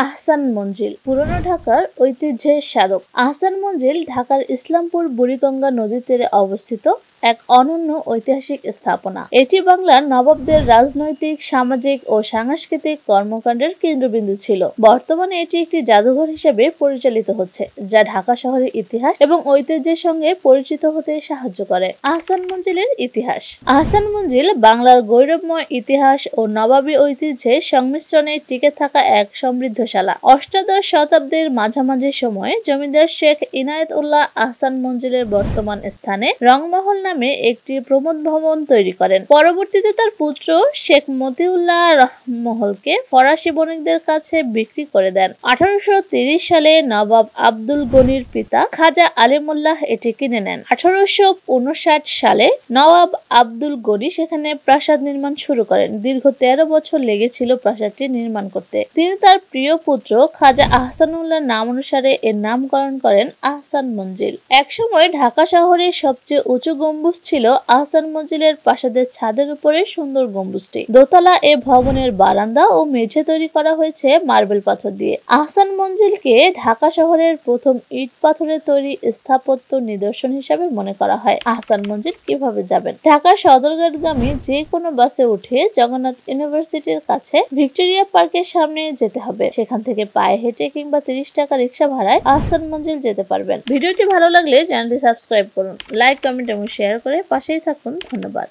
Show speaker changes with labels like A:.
A: আহসান মঞ্জিল পুরনো ঢাকার ঐতিহ্যের স্মারক। আহসান মঞ্জিল ঢাকার ইসলামপুর বুড়িগঙ্গা নদীর তীরে অবস্থিত এক অনন্য ঐতিহাসিক স্থাপনা। এটি বাংলার নবাবদের রাজনৈতিক, সামাজিক ও সাংস্কৃতিক কর্মকাণ্ডের কেন্দ্রবিন্দু ছিল। বর্তমানে এটি একটি জাদুঘর হিসেবে পরিচালিত হচ্ছে, যা ঢাকা শহরের ইতিহাস এবং ঐতিহ্যের সঙ্গে পরিচিত হতে সাহায্য করে। আহসান মঞ্জিলের ইতিহাস। আহসান মঞ্জিল বাংলার গৌরবময় ইতিহাস ও নবাবী ঐতিহ্যের সংমিশ্রণে টিকে থাকা এক সমৃদ্ধশালা। অষ্টাদশ শতাব্দীর মাঝামাঝি সময়ে জমিদার শেখ ইনায়েত উল্লাহ আহসান মঞ্জিলের বর্তমান স্থানে রংমহল নামে একটি প্রমোদ ভবন তৈরি করেন। পরবর্তীতে তার পুত্র শেখ মতিউল্লাহ রহমহলকে ফরাসি বণিকদের কাছে বিক্রি করে দেন। 1830 সালে নবাব আব্দুল গনির পিতা খাজা আলিমুল্লাহ এটি কিনে নেন। 1859 সালে নবাব আব্দুল গনি সেখানে প্রাসাদ নির্মাণ শুরু করেন। দীর্ঘ 13 বছর লেগেছিল প্রাসাদটি নির্মাণ করতে। তিনি তার প্রিয় পুত্র খাজা আহসানুল্লাহর নাম অনুসারে এর নামকরণ করেন আহসান মঞ্জিল। একসময় ঢাকা শহরের সবচেয়ে উঁচু গম্বুজ ছিল আহসান মঞ্জিলের প্রাসাদের ছাদের উপরে সুন্দর গম্বুজটি। দোতলা এ ভবনের বারান্দা ও মেঝে তৈরি করা হয়েছে মার্বেল পাথর দিয়ে। আহসান মঞ্জিলকে ঢাকা শহরের প্রথম ইট পাথরের তৈরি স্থাপত্য নিদর্শন হিসাবে মনে করা হয়। আহসান মঞ্জিল কিভাবে যাবেন? ঢাকার সদরঘাটগামী যে কোনো বাসে উঠে জগন্নাথ ইউনিভার্সিটির কাছে ভিক্টোরিয়া পার্কের সামনে যেতে হবে। সেখান থেকে পায়ে হেঁটে কিংবা 30 টাকা রিক্সা ভাড়ায় আহসান মঞ্জিল যেতে পারবেন। ভিডিওটি ভালো লাগলে চ্যানেলটি সাবস্ক্রাইব করুন, লাইক, কমেন্ট এবং শেয়ার করে পাশেই থাকুন। ধন্যবাদ।